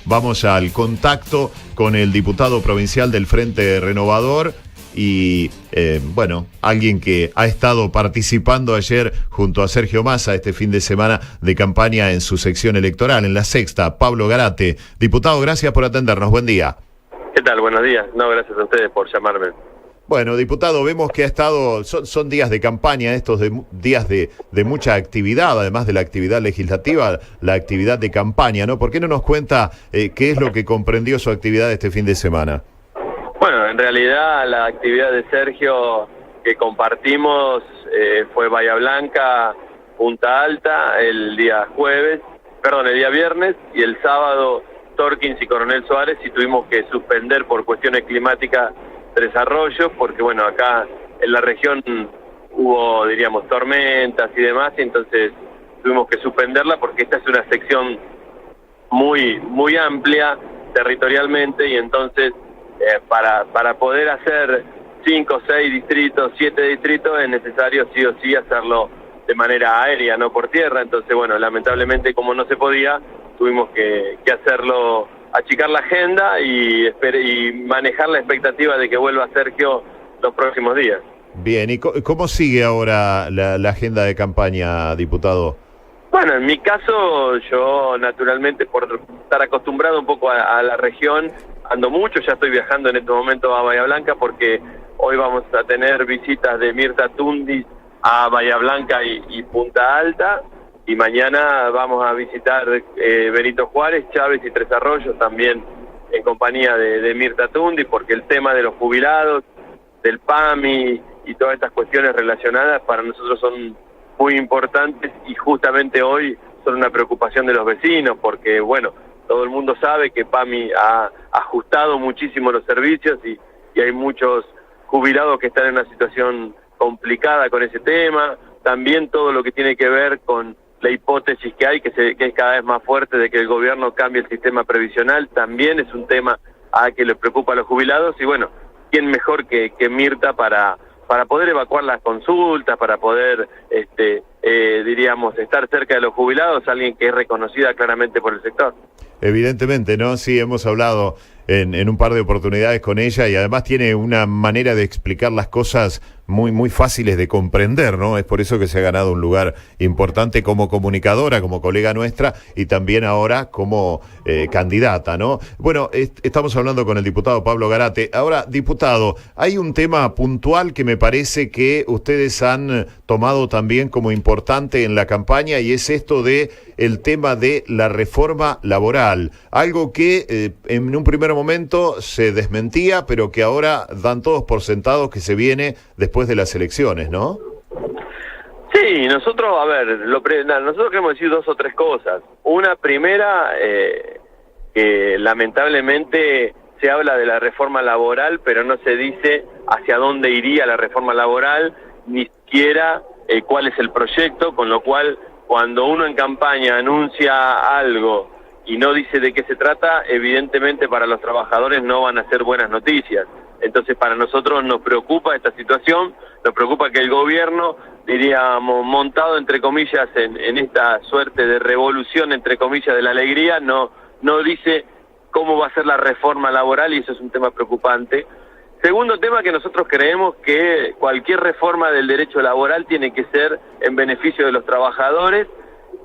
vamos al contacto con el diputado provincial del Frente Renovador y, alguien que ha estado participando ayer junto a Sergio Massa este fin de semana de campaña en su sección electoral, en La Sexta, Pablo Garate. Diputado, gracias por atendernos. Buen día. ¿Qué tal? Buenos días. No, gracias a ustedes por llamarme. Bueno, diputado, vemos que ha estado, son días de campaña, estos días de mucha actividad, además de la actividad legislativa, la actividad de campaña, ¿no? ¿Por qué no nos cuenta qué es lo que comprendió su actividad este fin de semana? Bueno, en realidad la actividad de Sergio que compartimos fue Bahía Blanca, Punta Alta, el día viernes, y el sábado Torkins y Coronel Suárez, y tuvimos que suspender por cuestiones climáticas Tres Arroyos, porque bueno, acá en la región hubo, diríamos, tormentas y demás, y entonces tuvimos que suspenderla porque esta es una sección muy amplia territorialmente, y entonces para poder hacer 5, 6 distritos, 7 distritos, es necesario sí o sí hacerlo de manera aérea, no por tierra. Entonces, bueno, lamentablemente como no se podía, tuvimos que hacerlo, achicar la agenda y manejar la expectativa de que vuelva Sergio los próximos días. Bien, ¿y cómo sigue ahora la agenda de campaña, diputado? Bueno, en mi caso, yo naturalmente, por estar acostumbrado un poco a la región, ando mucho, ya estoy viajando en este momento a Bahía Blanca porque hoy vamos a tener visitas de Mirta Tundis a Bahía Blanca y Punta Alta, y mañana vamos a visitar Benito Juárez, Chávez y Tres Arroyos, también en compañía de Mirta Tundis, porque el tema de los jubilados, del PAMI y todas estas cuestiones relacionadas para nosotros son muy importantes, y justamente hoy son una preocupación de los vecinos, porque bueno, todo el mundo sabe que PAMI ha ajustado muchísimo los servicios y hay muchos jubilados que están en una situación complicada con ese tema. También todo lo que tiene que ver con la hipótesis que hay, que es cada vez más fuerte, de que el gobierno cambie el sistema previsional, también es un tema que les preocupa a los jubilados, y bueno, ¿quién mejor que Mirta para poder evacuar las consultas, para poder, diríamos, estar cerca de los jubilados, alguien que es reconocida claramente por el sector? Evidentemente, ¿no? Sí, hemos hablado en un par de oportunidades con ella, y además tiene una manera de explicar las cosas muy fáciles de comprender, ¿no? Es por eso que se ha ganado un lugar importante como comunicadora, como colega nuestra, y también ahora como candidata, ¿no? Bueno, estamos hablando con el diputado Pablo Garate. Ahora, diputado, hay un tema puntual que me parece que ustedes han tomado también como importante en la campaña, y es esto de el tema de la reforma laboral, algo que en un primer momento se desmentía, pero que ahora dan todos por sentados que se viene después de las elecciones, ¿no? Sí, nosotros, nosotros queremos decir 2 o 3 cosas. Una primera, que lamentablemente se habla de la reforma laboral, pero no se dice hacia dónde iría la reforma laboral, ni siquiera cuál es el proyecto, con lo cual cuando uno en campaña anuncia algo y no dice de qué se trata, evidentemente para los trabajadores no van a ser buenas noticias. Entonces para nosotros nos preocupa esta situación, nos preocupa que el gobierno, diríamos, montado entre comillas en esta suerte de revolución entre comillas de la alegría, no dice cómo va a ser la reforma laboral, y eso es un tema preocupante. Segundo tema, que nosotros creemos que cualquier reforma del derecho laboral tiene que ser en beneficio de los trabajadores,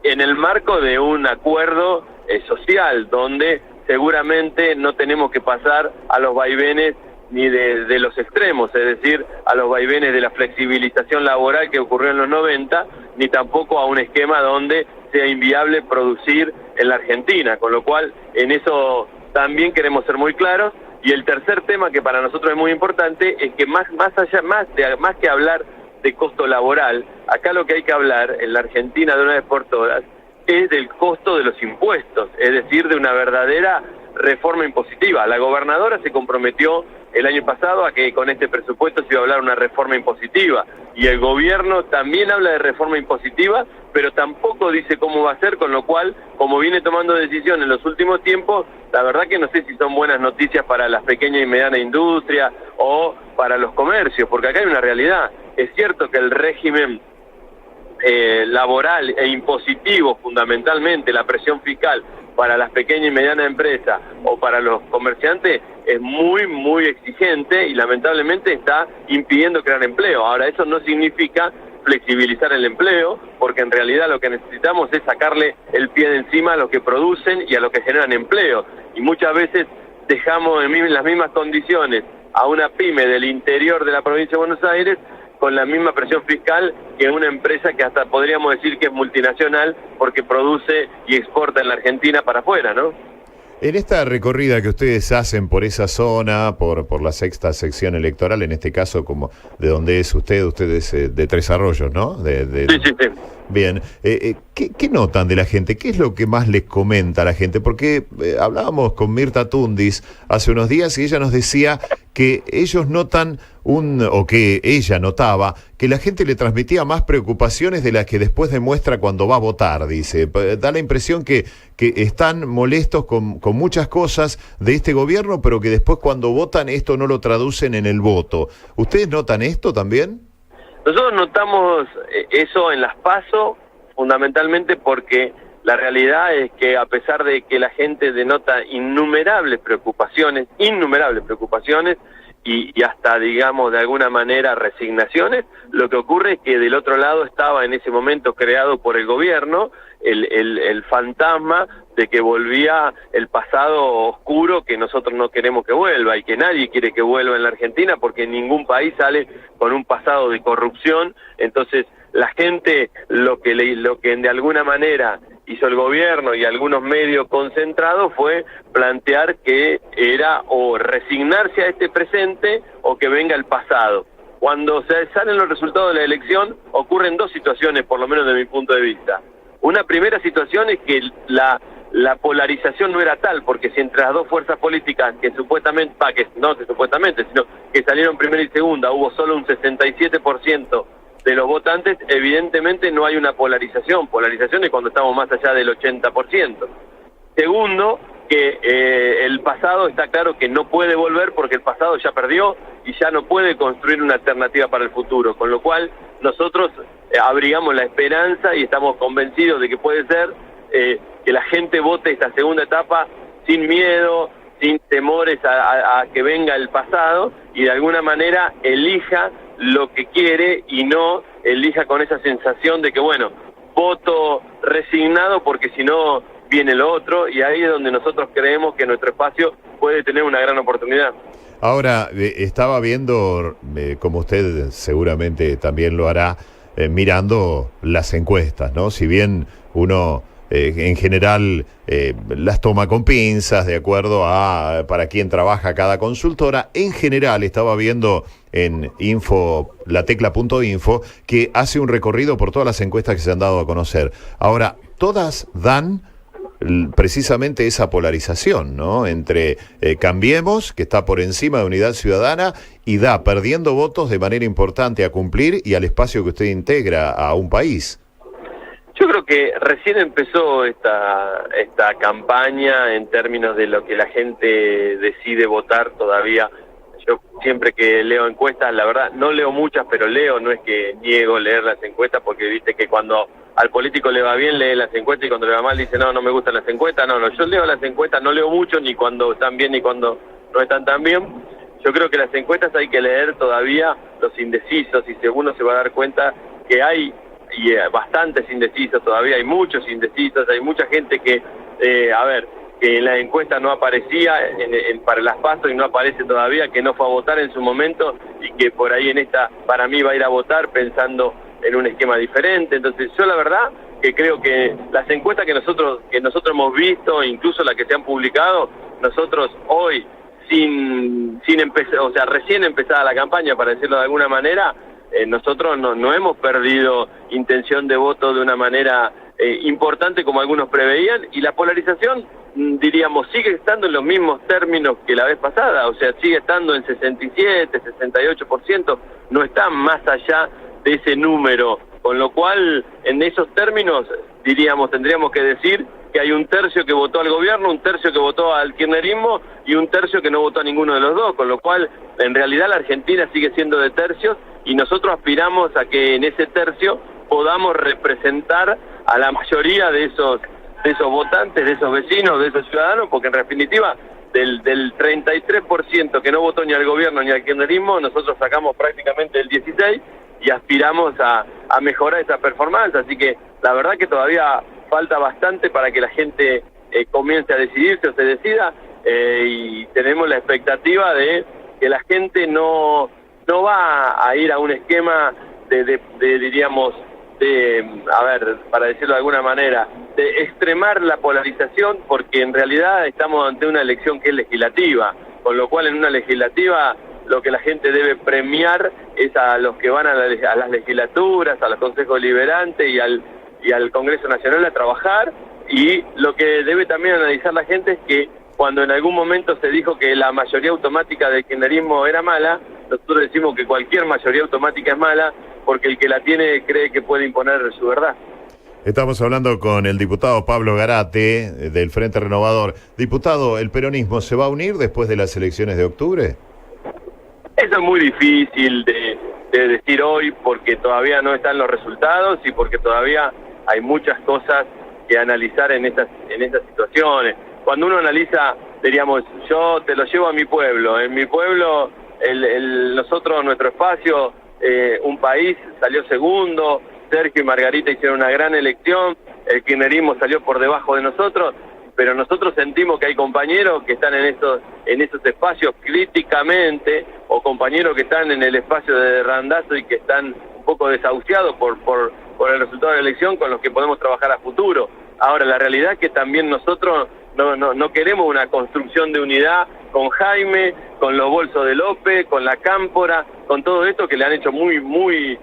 en el marco de un acuerdo social, donde seguramente no tenemos que pasar a los vaivenes ni de los extremos, es decir, a los vaivenes de la flexibilización laboral que ocurrió en los 90, ni tampoco a un esquema donde sea inviable producir en la Argentina, con lo cual en eso también queremos ser muy claros. Y el tercer tema, que para nosotros es muy importante, es que más que hablar de costo laboral, acá lo que hay que hablar en la Argentina de una vez por todas es del costo de los impuestos, es decir, de una verdadera reforma impositiva. La gobernadora se comprometió el año pasado a que con este presupuesto se iba a hablar de una reforma impositiva, y el gobierno también habla de reforma impositiva, pero tampoco dice cómo va a ser, con lo cual, como viene tomando decisiones en los últimos tiempos, la verdad que no sé si son buenas noticias para las pequeñas y medianas industrias o para los comercios, porque acá hay una realidad. Es cierto que el régimen laboral e impositivo, fundamentalmente la presión fiscal, para las pequeñas y medianas empresas o para los comerciantes es muy, muy exigente y lamentablemente está impidiendo crear empleo. Ahora, eso no significa flexibilizar el empleo, porque en realidad lo que necesitamos es sacarle el pie de encima a los que producen y a los que generan empleo. Y muchas veces dejamos en las mismas condiciones a una pyme del interior de la provincia de Buenos Aires con la misma presión fiscal que una empresa que hasta podríamos decir que es multinacional porque produce y exporta en la Argentina para afuera, ¿no? En esta recorrida que ustedes hacen por esa zona, por la sexta sección electoral, en este caso como de donde es usted es de Tres Arroyos, ¿no? Sí. Bien, ¿qué notan de la gente? ¿Qué es lo que más les comenta a la gente? Porque hablábamos con Mirta Tundis hace unos días y ella nos decía que ellos notan o que ella notaba que la gente le transmitía más preocupaciones de las que después demuestra cuando va a votar, dice. Da la impresión que están molestos con muchas cosas de este gobierno, pero que después cuando votan esto no lo traducen en el voto. ¿Ustedes notan esto también? Nosotros notamos eso en las PASO, fundamentalmente porque la realidad es que a pesar de que la gente denota innumerables preocupaciones y hasta, digamos, de alguna manera resignaciones, lo que ocurre es que del otro lado estaba en ese momento creado por el gobierno el fantasma de que volvía el pasado oscuro que nosotros no queremos que vuelva y que nadie quiere que vuelva en la Argentina porque ningún país sale con un pasado de corrupción. Entonces la gente lo que de alguna manera hizo el gobierno y algunos medios concentrados fue plantear que era o resignarse a este presente o que venga el pasado. Cuando se salen los resultados de la elección ocurren dos situaciones, por lo menos de mi punto de vista. Una primera situación es que la polarización no era tal, porque si entre las dos fuerzas políticas que supuestamente, sino que salieron primera y segunda, hubo solo un 67% de los votantes, evidentemente no hay una polarización. Polarización es cuando estamos más allá del 80%. Segundo, que el pasado está claro que no puede volver porque el pasado ya perdió y ya no puede construir una alternativa para el futuro, con lo cual nosotros abrigamos la esperanza y estamos convencidos de que puede ser que la gente vote esta segunda etapa sin miedo, sin temores a que venga el pasado y de alguna manera elija lo que quiere y no elija con esa sensación de que, bueno, voto resignado porque si no viene lo otro, y ahí es donde nosotros creemos que nuestro espacio puede tener una gran oportunidad. Ahora, estaba viendo, como usted seguramente también lo hará, mirando las encuestas, ¿no? Si bien uno en general las toma con pinzas de acuerdo a para quién trabaja cada consultora, en general estaba viendo en latecla.info que hace un recorrido por todas las encuestas que se han dado a conocer. Ahora, todas dan precisamente esa polarización, ¿no? Entre Cambiemos, que está por encima de Unidad Ciudadana, y da perdiendo votos de manera importante a cumplir y al espacio que usted integra a un país. Yo creo que recién empezó esta campaña en términos de lo que la gente decide votar todavía. Yo siempre que leo encuestas, la verdad, no leo muchas, pero leo, no es que niego leer las encuestas, porque viste que cuando al político le va bien lee las encuestas y cuando le va mal dice no me gustan las encuestas. No, yo leo las encuestas, no leo mucho, ni cuando están bien ni cuando no están tan bien. Yo creo que las encuestas hay que leer todavía los indecisos y uno se va a dar cuenta que hay bastantes indecisos todavía, hay muchos indecisos, hay mucha gente que, que en la encuesta no aparecía para las PASO y no aparece todavía, que no fue a votar en su momento y que por ahí en esta, para mí, va a ir a votar pensando en un esquema diferente. Entonces yo la verdad que creo que las encuestas que nosotros hemos visto, incluso las que se han publicado, nosotros hoy, sin empezar, o sea, recién empezada la campaña, para decirlo de alguna manera, nosotros no hemos perdido intención de voto de una manera importante como algunos preveían, y la polarización, diríamos, sigue estando en los mismos términos que la vez pasada, o sea, sigue estando en 67, 68%, no está más allá de ese número, con lo cual, en esos términos, diríamos, tendríamos que decir que hay un tercio que votó al gobierno, un tercio que votó al kirchnerismo y un tercio que no votó a ninguno de los dos, con lo cual, en realidad, la Argentina sigue siendo de tercios y nosotros aspiramos a que en ese tercio podamos representar a la mayoría de esos votantes, de esos vecinos, de esos ciudadanos, porque en definitiva del 33% que no votó ni al gobierno ni al kirchnerismo, nosotros sacamos prácticamente el 16% y aspiramos a mejorar esa performance, así que la verdad que todavía falta bastante para que la gente comience a decidirse o se decida, y tenemos la expectativa de que la gente no va a ir a un esquema diríamos, a ver, para decirlo de alguna manera, de extremar la polarización, porque en realidad estamos ante una elección que es legislativa, con lo cual en una legislativa lo que la gente debe premiar es a los que van a las legislaturas, a los consejos deliberantes y al Congreso Nacional a trabajar, y lo que debe también analizar la gente es que cuando en algún momento se dijo que la mayoría automática del kirchnerismo era mala, nosotros decimos que cualquier mayoría automática es mala, porque el que la tiene cree que puede imponer su verdad. Estamos hablando con el diputado Pablo Garate, del Frente Renovador. Diputado, ¿el peronismo se va a unir después de las elecciones de octubre? Eso es muy difícil de decir hoy, porque todavía no están los resultados y porque todavía hay muchas cosas que analizar en estas situaciones. Cuando uno analiza, diríamos, yo te lo llevo a mi pueblo. En mi pueblo, nosotros, nuestro espacio, un país salió segundo, Sergio y Margarita hicieron una gran elección, el kirchnerismo salió por debajo de nosotros, pero nosotros sentimos que hay compañeros que están en esos espacios críticamente, o compañeros que están en el espacio de Randazzo y que están un poco desahuciados por el resultado de la elección, con los que podemos trabajar a futuro. Ahora, la realidad es que también nosotros no queremos una construcción de unidad con Jaime, con los bolsos de López, con la Cámpora, con todo esto que le han hecho muy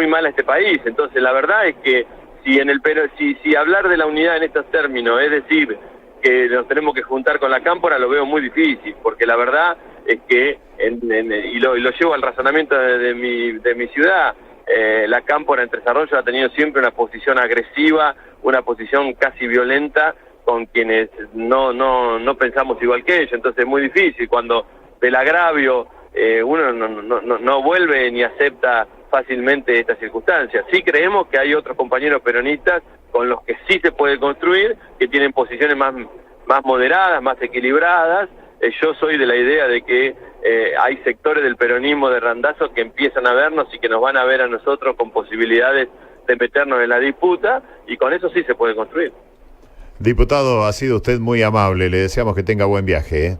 mal a este país. Entonces, la verdad es que si hablar de la unidad en estos términos, es decir, que nos tenemos que juntar con la Cámpora, lo veo muy difícil, porque la verdad es que, y lo llevo al razonamiento de mi ciudad, la Cámpora en Tres Arroyos ha tenido siempre una posición agresiva, una posición casi violenta con quienes no pensamos igual que ellos. Entonces es muy difícil cuando del agravio uno no vuelve ni acepta fácilmente estas circunstancias. Sí creemos que hay otros compañeros peronistas con los que sí se puede construir, que tienen posiciones más moderadas, más equilibradas. Yo soy de la idea de que hay sectores del peronismo de Randazzo que empiezan a vernos y que nos van a ver a nosotros con posibilidades de meternos en la disputa, y con eso sí se puede construir. Diputado, ha sido usted muy amable, le deseamos que tenga buen viaje.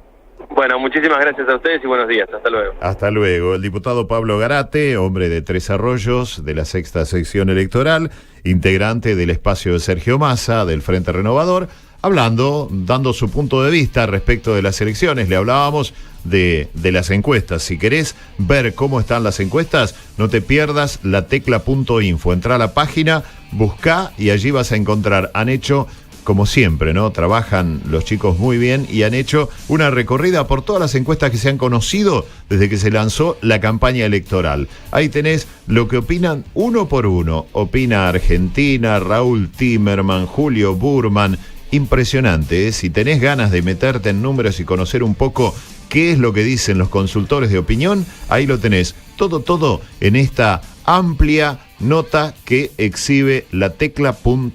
Bueno, muchísimas gracias a ustedes y buenos días, hasta luego. Hasta luego. El diputado Pablo Garate, hombre de Tres Arroyos, de la sexta sección electoral, integrante del espacio de Sergio Massa, del Frente Renovador, dando su punto de vista respecto de las elecciones. Le hablábamos de las encuestas. Si querés ver cómo están las encuestas, no te pierdas latecla.info. Entrá a la página, buscá y allí vas a encontrar. Han hecho, como siempre, ¿no? Trabajan los chicos muy bien y han hecho una recorrida por todas las encuestas que se han conocido desde que se lanzó la campaña electoral. Ahí tenés lo que opinan uno por uno. Opina Argentina, Raúl Timerman, Julio Burman. Impresionante, ¿eh? Si tenés ganas de meterte en números y conocer un poco qué es lo que dicen los consultores de opinión, ahí lo tenés. Todo en esta amplia nota que exhibe latecla.info.